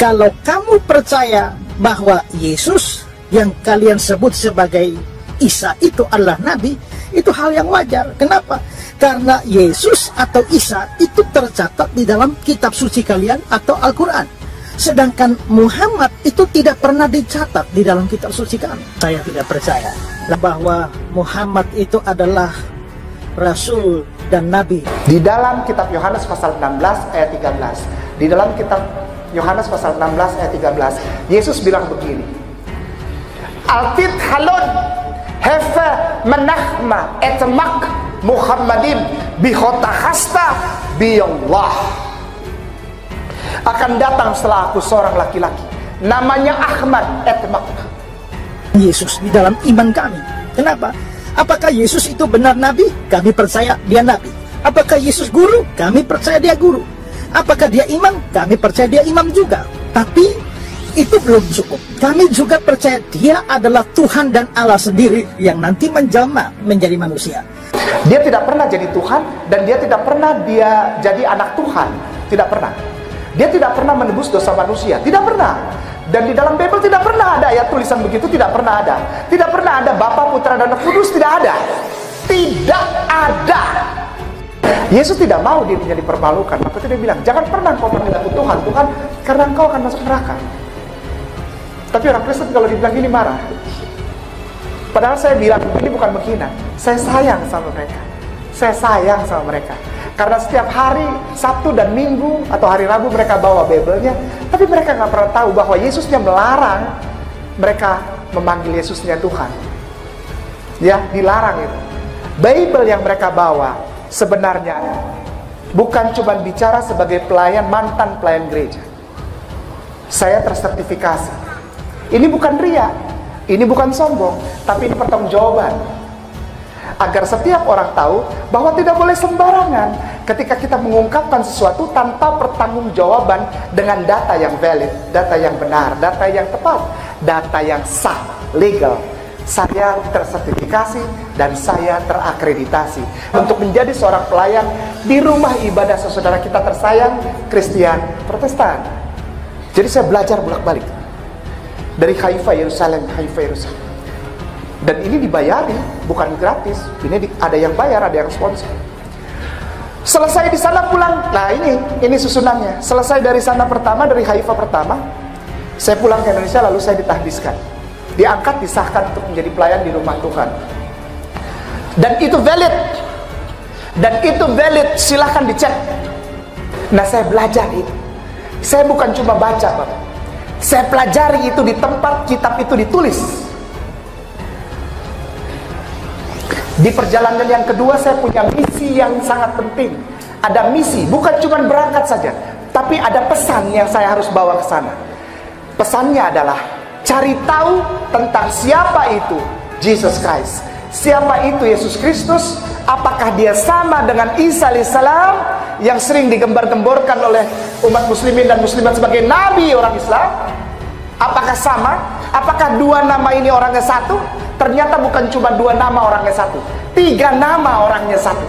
Kalau kamu percaya bahwa Yesus yang kalian sebut sebagai Isa itu adalah Nabi, itu hal yang wajar. Kenapa? Karena Yesus atau Isa itu tercatat di dalam kitab suci kalian atau Al-Quran. Sedangkan Muhammad itu tidak pernah dicatat di dalam kitab suci kami. Saya tidak percaya bahwa Muhammad itu adalah Rasul dan Nabi. Di dalam kitab Yohanes pasal 16 ayat 13, di dalam kitab Yohanes pasal 16 ayat 13, Yesus bilang begini, Altit halon hefe menahma etmak Muhammadin bihotahasta biyallah. Akan datang setelah aku seorang laki-laki, namanya Ahmad etmak. Yesus di dalam iman kami. Kenapa? Apakah Yesus itu benar Nabi? Kami percaya dia Nabi. Apakah Yesus guru? Kami percaya dia guru. Apakah dia imam? Kami percaya dia imam juga. Tapi itu belum cukup. Kami juga percaya dia adalah Tuhan dan Allah sendiri yang nanti menjelma menjadi manusia. Dia tidak pernah jadi Tuhan, dan dia tidak pernah dia jadi anak Tuhan. Tidak pernah. Dia tidak pernah menebus dosa manusia. Tidak pernah. Dan di dalam Bible tidak pernah ada ayat tulisan begitu. Tidak pernah ada. Tidak pernah ada Bapa, Putra, dan Roh Kudus. Tidak ada. Tidak ada. Yesus tidak mau dirinya dipermalukan. Maka dia bilang, jangan pernah kau panggil aku Tuhan, Tuhan, karena engkau akan masuk neraka. Tapi orang Kristen kalau dibilang ini marah. Padahal saya bilang, ini bukan menghina. Saya sayang sama mereka. Saya sayang sama mereka. Karena setiap hari Sabtu dan Minggu atau hari Rabu mereka bawa Bible-nya, tapi mereka nggak pernah tahu bahwa Yesusnya melarang mereka memanggil Yesusnya Tuhan. Ya, dilarang itu. Bible yang mereka bawa sebenarnya bukan cuma bicara sebagai pelayan, mantan pelayan gereja. Saya tersertifikasi. Ini bukan ria, ini bukan sombong, tapi ini pertanggungjawaban. Agar setiap orang tahu bahwa tidak boleh sembarangan ketika kita mengungkapkan sesuatu tanpa pertanggungjawaban dengan data yang valid, data yang benar, data yang tepat, data yang sah, legal. Saya tersertifikasi dan saya terakreditasi untuk menjadi seorang pelayan di rumah ibadah saudara kita tersayang, Kristen Protestan. Jadi saya belajar bolak-balik dari Haifa Yerusalem, Haifa Yerusalem. Dan ini dibayari, bukan gratis. Ini ada yang bayar, ada yang sponsor. Selesai di sana pulang. Nah ini susunannya. Selesai dari sana pertama, dari Haifa pertama, saya pulang ke Indonesia, lalu saya ditahbiskan. Diangkat, disahkan untuk menjadi pelayan di rumah Tuhan. Dan itu valid. Dan itu valid, silahkan dicek. Nah saya belajar itu. Saya bukan cuma baca, Bapak. Saya pelajari itu di tempat kitab itu ditulis. Di perjalanan yang kedua saya punya misi yang sangat penting. Ada misi, bukan cuma berangkat saja, tapi ada pesan yang saya harus bawa ke sana. Pesannya adalah cari tahu tentang siapa itu Jesus Christ. Siapa itu Yesus Kristus? Apakah dia sama dengan Isa alaihissalam yang sering digembar-gemborkan oleh umat muslimin dan muslimat sebagai nabi orang Islam? Apakah sama? Apakah dua nama ini orangnya satu? Ternyata bukan cuma dua nama orangnya satu, 3 nama orangnya satu.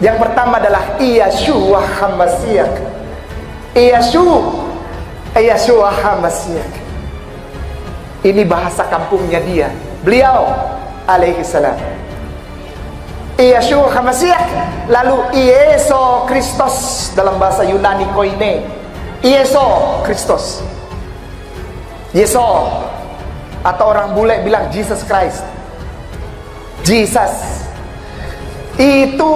Yang pertama adalah Yeshua HaMashiach. Yeshua HaMashiach. Ini bahasa kampungnya dia, beliau alaihi salam. Yeshua HaMashiach. Lalu Yesus Kristus dalam bahasa Yunani koine. Yesus Kristus. Yesus, atau orang bule bilang Jesus Christ. Jesus itu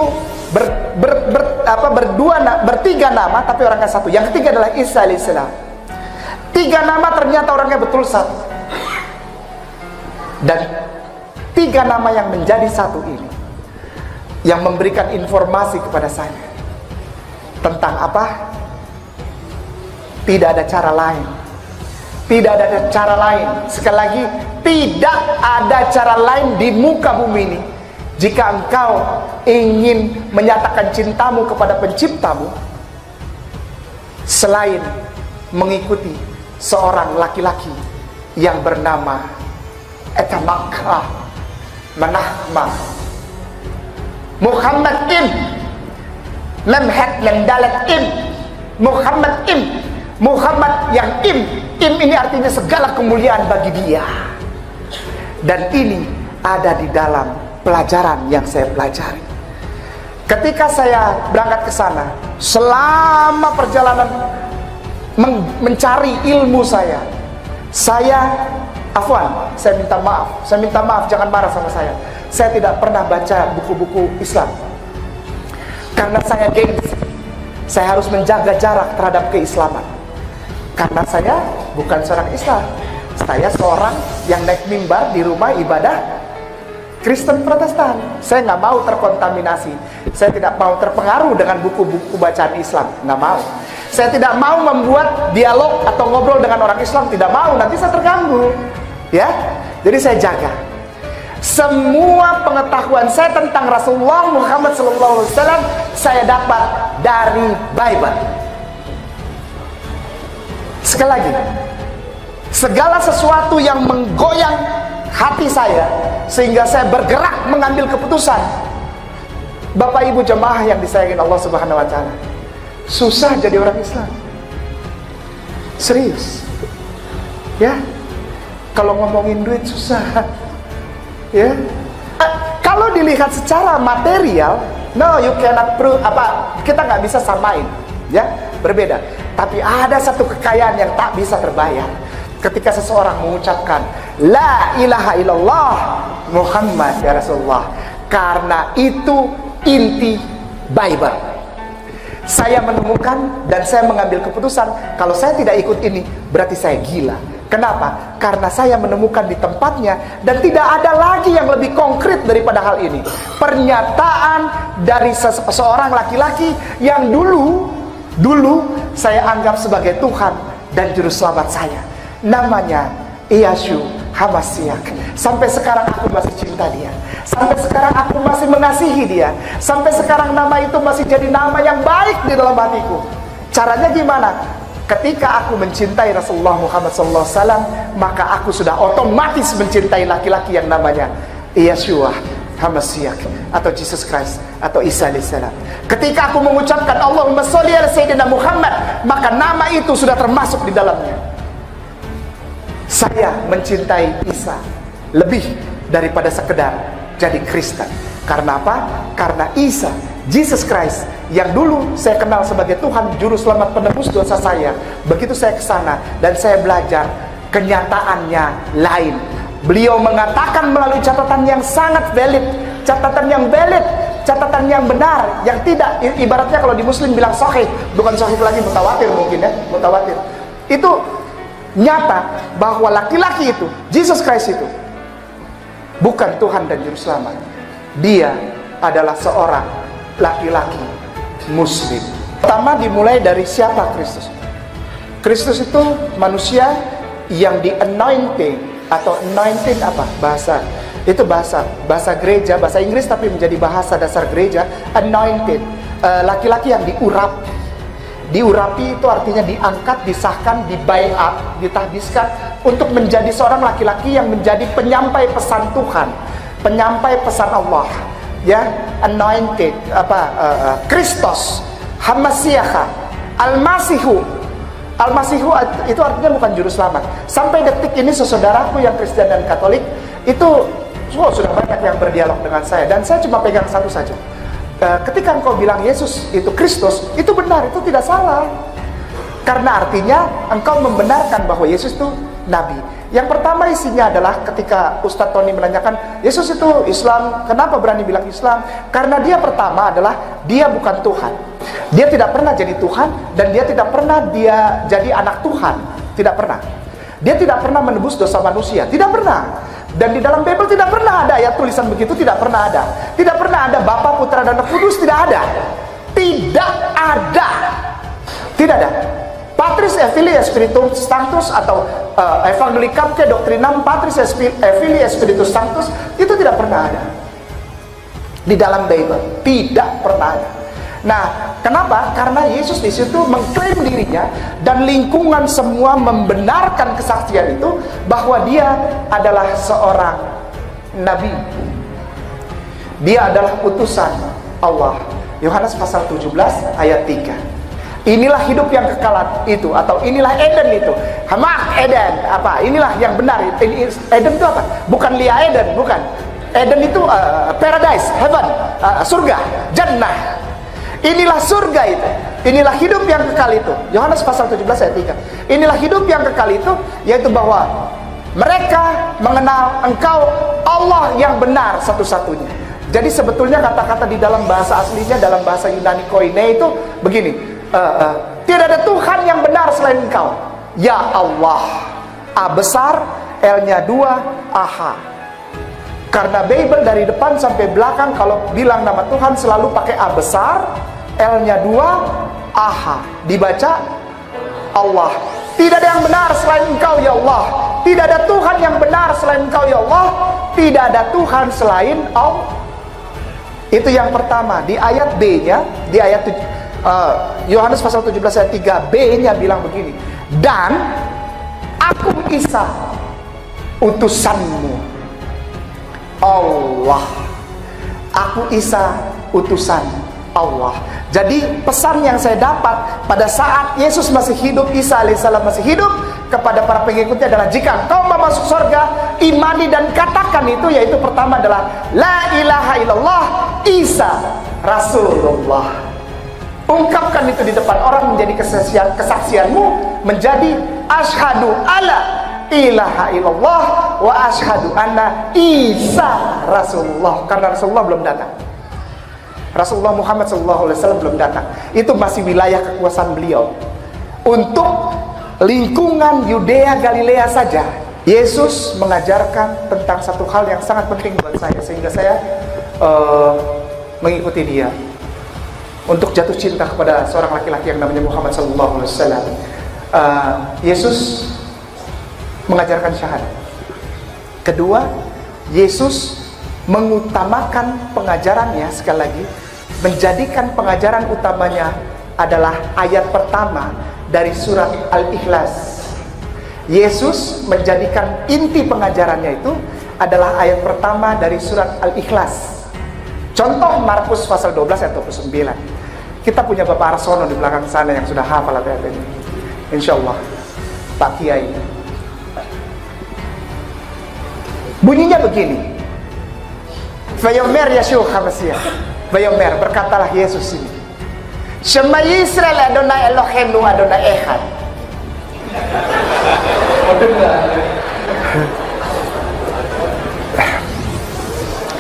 bertiga nama tapi orangnya satu. Yang ketiga adalah Isa alaihissalam. 3 nama ternyata orangnya betul satu. Dan 3 nama yang menjadi satu ini yang memberikan informasi kepada saya tentang apa? Tidak ada cara lain. Tidak ada cara lain. Sekali lagi, tidak ada cara lain di muka bumi ini. Jika engkau ingin menyatakan cintamu kepada penciptamu, selain mengikuti seorang laki-laki yang bernama Etamakah Menahma Muhammad Im Memhet Mendalat Im Muhammad Im Muhammad yang im ini artinya segala kemuliaan bagi dia. Dan ini ada di dalam pelajaran yang saya pelajari. Ketika saya berangkat ke sana, selama perjalanan mencari ilmu saya minta maaf, jangan marah sama saya. Saya tidak pernah baca buku-buku Islam karena saya gengsi. Saya harus menjaga jarak terhadap keislaman. Karena saya bukan seorang Islam. Saya seorang yang naik mimbar di rumah ibadah Kristen Protestan. Saya nggak mau terkontaminasi. Saya tidak mau terpengaruh dengan buku-buku bacaan Islam. Nggak mau. Saya tidak mau membuat dialog atau ngobrol dengan orang Islam. Tidak mau. Nanti saya terganggu. Ya. Jadi saya jaga. Semua pengetahuan saya tentang Rasulullah Muhammad SAW saya dapat dari Bible. Sekali lagi, segala sesuatu yang menggoyang hati saya sehingga saya bergerak mengambil keputusan. Bapak Ibu jemaah yang disayangi Allah Subhanahu wa taala, susah jadi orang Islam. Serius. Ya. Kalau ngomongin duit susah. Ya. Kalau dilihat secara material, no, you cannot prove kita nggak bisa samain, ya, berbeda. Tapi ada satu kekayaan yang tak bisa terbayar ketika seseorang mengucapkan La ilaha illallah Muhammad ya Rasulullah. Karena itu inti Bible. Saya menemukan dan saya mengambil keputusan, kalau saya tidak ikut ini berarti saya gila. Kenapa? Karena saya menemukan di tempatnya dan tidak ada lagi yang lebih konkret daripada hal ini. Pernyataan dari seseorang laki-laki yang dulu saya anggap sebagai Tuhan dan juru selamat saya. Namanya Yeshua HaMashiach. Sampai sekarang aku masih cinta dia. Sampai sekarang aku masih mengasihi dia. Sampai sekarang nama itu masih jadi nama yang baik di dalam hatiku. Caranya gimana? Ketika aku mencintai Rasulullah Muhammad SAW, maka aku sudah otomatis mencintai laki-laki yang namanya Yeshua HaMashiach atau Jesus Christ atau Isa alaihissalam. Ketika aku mengucapkan Allahumma sholli ala Sayyidina Muhammad, maka nama itu sudah termasuk di dalamnya. Saya mencintai Isa lebih daripada sekedar jadi Kristen. Karena apa? Karena Isa, Jesus Christ, yang dulu saya kenal sebagai Tuhan Juru Selamat penebus dosa saya. Begitu saya ke sana dan saya belajar, kenyataannya lain. Beliau mengatakan melalui catatan yang sangat valid, catatan yang benar, yang tidak, ibaratnya kalau di Muslim bilang sahih, bukan sahih lagi, mutawatir mungkin ya, mutawatir. Itu nyata bahwa laki-laki itu, Jesus Christ itu bukan Tuhan dan Juru Selamat. Dia adalah seorang laki-laki Muslim. Pertama dimulai dari siapa Kristus? Kristus itu manusia yang di-anointing atau anointed bahasa gereja, bahasa Inggris tapi menjadi bahasa dasar gereja. Anointed, laki-laki yang diurapi itu artinya diangkat, disahkan, dibaiat, ditahbiskan untuk menjadi seorang laki-laki yang menjadi penyampai pesan Tuhan, penyampai pesan Allah, ya. Anointed, Kristus, HaMashiach, Al-Masihu itu artinya bukan juru selamat. Sampai detik ini saudaraku yang Kristen dan Katolik itu sudah banyak yang berdialog dengan saya, dan saya cuma pegang satu saja. Ketika engkau bilang Yesus itu Kristus, itu benar, itu tidak salah. Karena artinya engkau membenarkan bahwa Yesus itu Nabi. Yang pertama isinya adalah ketika Ustadz Tony menanyakan Yesus itu Islam, kenapa berani bilang Islam? Karena dia pertama adalah dia bukan Tuhan. Dia tidak pernah jadi Tuhan, dan dia tidak pernah dia jadi anak Tuhan. Tidak pernah. Dia tidak pernah menebus dosa manusia. Tidak pernah. Dan di dalam Bible tidak pernah ada ayat tulisan begitu. Tidak pernah ada. Tidak pernah ada Bapa, Putra, dan Roh Kudus. Tidak ada. Tidak ada. Tidak ada. Patris et Filii Spiritus Sanctus atau Evangelicam ke Doctrinam Patris et Filii Spiritus Sanctus itu tidak pernah ada di dalam Bible. Tidak pernah ada. Nah, kenapa? Karena Yesus di situ mengklaim dirinya dan lingkungan semua membenarkan kesaksian itu bahwa dia adalah seorang nabi. Dia adalah utusan Allah. Yohanes pasal 17 ayat 3. Inilah hidup yang kekal itu, atau inilah Eden itu. Hamak Eden, apa? Inilah yang benar. Eden itu apa? Bukan Lia Eden, bukan. Eden itu paradise, heaven, surga, jannah. Inilah surga itu. Inilah hidup yang kekal itu. Yohanes pasal 17 ayat 3. Inilah hidup yang kekal itu, yaitu bahwa mereka mengenal Engkau Allah yang benar satu-satunya. Jadi sebetulnya kata-kata di dalam bahasa aslinya, dalam bahasa Yunani koine itu begini, tidak ada Tuhan yang benar selain Engkau, ya Allah. A besar, L-nya 2, AH. Karena Bible dari depan sampai belakang kalau bilang nama Tuhan selalu pakai A besar, L-nya 2, AH. Dibaca Allah. Tidak ada yang benar selain Engkau ya Allah. Tidak ada Tuhan yang benar selain Engkau ya Allah. Tidak ada Tuhan selain Allah. Itu yang pertama. Di ayat B-nya, di ayat Yohanes pasal 17 ayat 3b-nya bilang begini. Dan aku Isa, utusanmu. Allah. Aku Isa, utusan Allah. Jadi pesan yang saya dapat pada saat Yesus masih hidup, Isa alaihissalam masih hidup, kepada para pengikutnya adalah, jika engkau mau masuk surga, imani dan katakan itu, yaitu pertama adalah la ilaha illallah Isa Rasulullah. Ungkapkan itu di depan orang, menjadi kesaksianmu, menjadi asyhadu alla ilaha illallah wa asyhadu anna Isa Rasulullah. Karena Rasulullah belum datang, Rasulullah Muhammad SAW belum datang. Itu masih wilayah kekuasaan beliau. Untuk lingkungan Yudea Galilea saja, Yesus mengajarkan tentang satu hal yang sangat penting buat saya, sehingga saya mengikuti dia untuk jatuh cinta kepada seorang laki-laki yang namanya Muhammad SAW. Yesus mengajarkan syahadat. Kedua, Yesus mengutamakan pengajarannya, sekali lagi, menjadikan pengajaran utamanya adalah ayat pertama dari surat Al-Ikhlas. Yesus menjadikan inti pengajarannya itu adalah ayat pertama dari surat Al-Ikhlas. Contoh Markus pasal 12 ayat 29. Kita punya Bapak Arsono di belakang sana yang sudah hafal ayat ini, insya Allah, Pak Kiai. Bunyinya begini. Vayomer Yeshua HaMashiach. Vayomer, berkatalah Yesus ini, Shema Yisrael Adonai Eloheinu Adonai Echad.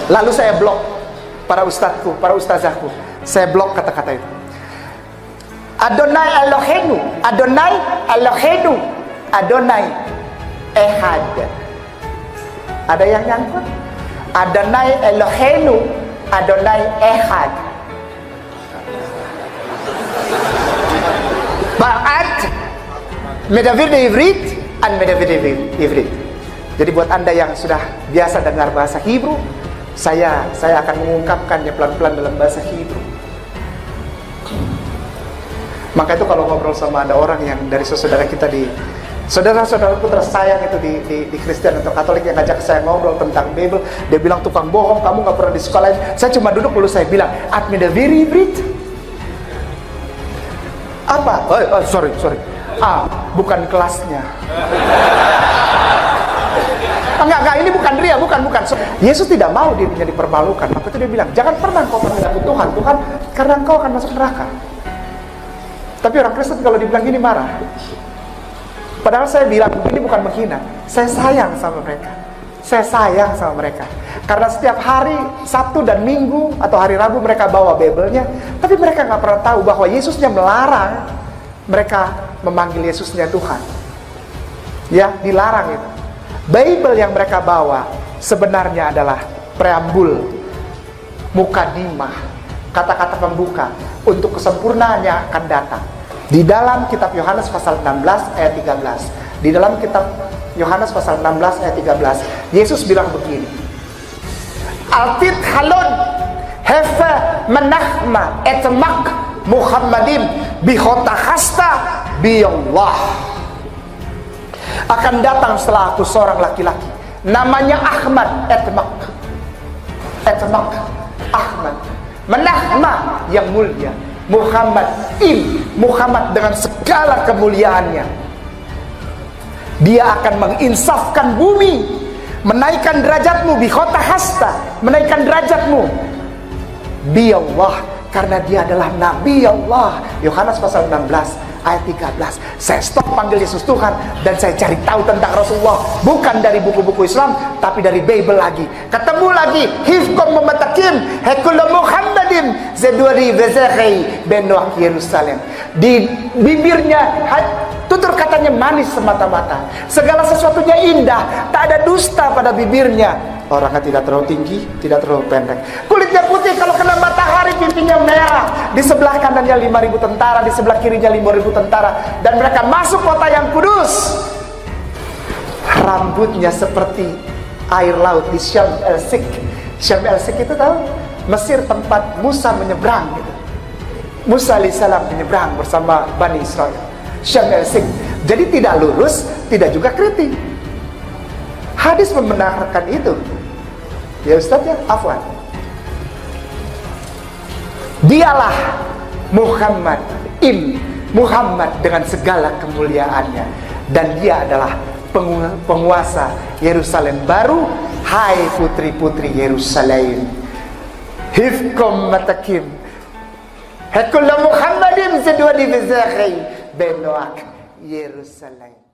Lalu saya blok para ustadzku, para ustazahku. Saya blok kata-kata itu. Adonai Eloheinu, Adonai Eloheinu, Adonai Echad. Ada yang nyangkut? Adonai Eloheinu, Adonai Echad. Ba'at Medavir de Ivrit and Medavir de Ivrit. Jadi buat Anda yang sudah biasa dengar bahasa Hebrew, saya akan mengungkapkannya pelan-pelan dalam bahasa Hebrew. Maka itu kalau ngobrol sama ada orang yang dari saudara kita di saudara-saudaraku tersayang itu di Kristen atau Katolik yang ngajak saya ngobrol tentang Bible, dia bilang tukang bohong, kamu gak pernah di sekolah. Saya cuma duduk lalu saya bilang, Admida very Brit. Apa? Sorry. Bukan kelasnya. Enggak, ini bukan ria, bukan. Yesus tidak mau dirinya dipermalukan. Maka itu dia bilang, jangan pernah kau menghadapi Tuhan, karena engkau akan masuk neraka. Tapi orang Kristen kalau dibilang gini marah. Padahal saya bilang ini bukan menghina. Saya sayang sama mereka. Karena setiap hari Sabtu dan Minggu atau hari Rabu mereka bawa Bible-nya, tapi mereka nggak pernah tahu bahwa Yesusnya melarang mereka memanggil Yesusnya Tuhan. Ya, dilarang itu. Bible yang mereka bawa sebenarnya adalah preambul, mukadimah, kata-kata pembuka untuk kesempurnaannya akan datang. Di dalam kitab Yohanes pasal 16 ayat 13. Di dalam kitab Yohanes pasal 16 ayat 13, Yesus bilang begini. Altit halon hefe menahma etmak Muhammadim bihotahasta biyallah. Akan datang setelah aku seorang laki-laki, namanya Ahmad, etmak Ahmad, menahma yang mulia, Muhammad Muhammad dengan segala kemuliaannya. Dia akan menginsafkan bumi, menaikkan derajatmu bikhota hasta, menaikkan derajatmu bi Allah, karena dia adalah Nabi Allah. Yohanes pasal 16 ayat 13. Saya stop panggil Yesus Tuhan dan saya cari tahu tentang Rasulullah, bukan dari buku-buku Islam tapi dari Bible lagi. Ketemu lagi hifkom mematakim hekul Muhammadin zedwari vezekhi benwak Yerusalem. Di bibirnya tutur katanya manis semata-mata, segala sesuatunya indah, tak ada dusta pada bibirnya. Orangnya tidak terlalu tinggi, tidak terlalu pendek, kulitnya putih, kalau kena matahari pipinya merah. Di sebelah kanannya 5.000 tentara, di sebelah kirinya 5.000 tentara, dan mereka masuk kota yang kudus. Rambutnya seperti air laut di Syam el-Sik. Syam el-Sik itu tahu? Mesir, tempat Musa menyeberang gitu. Musa alaihissalam menyeberang bersama Bani Israel. Syam el-Sik. Jadi tidak lurus, tidak juga keriting. Hadis membenarkan itu. Ya Ustaz ya, afwan. Dialah Muhammad dengan segala kemuliaannya, dan dia adalah penguasa Yerusalem baru. Hai putri-putri Yerusalem, hifkom matakim hekul Muhammadin zedwadi bizakhi benoak Yerusalem.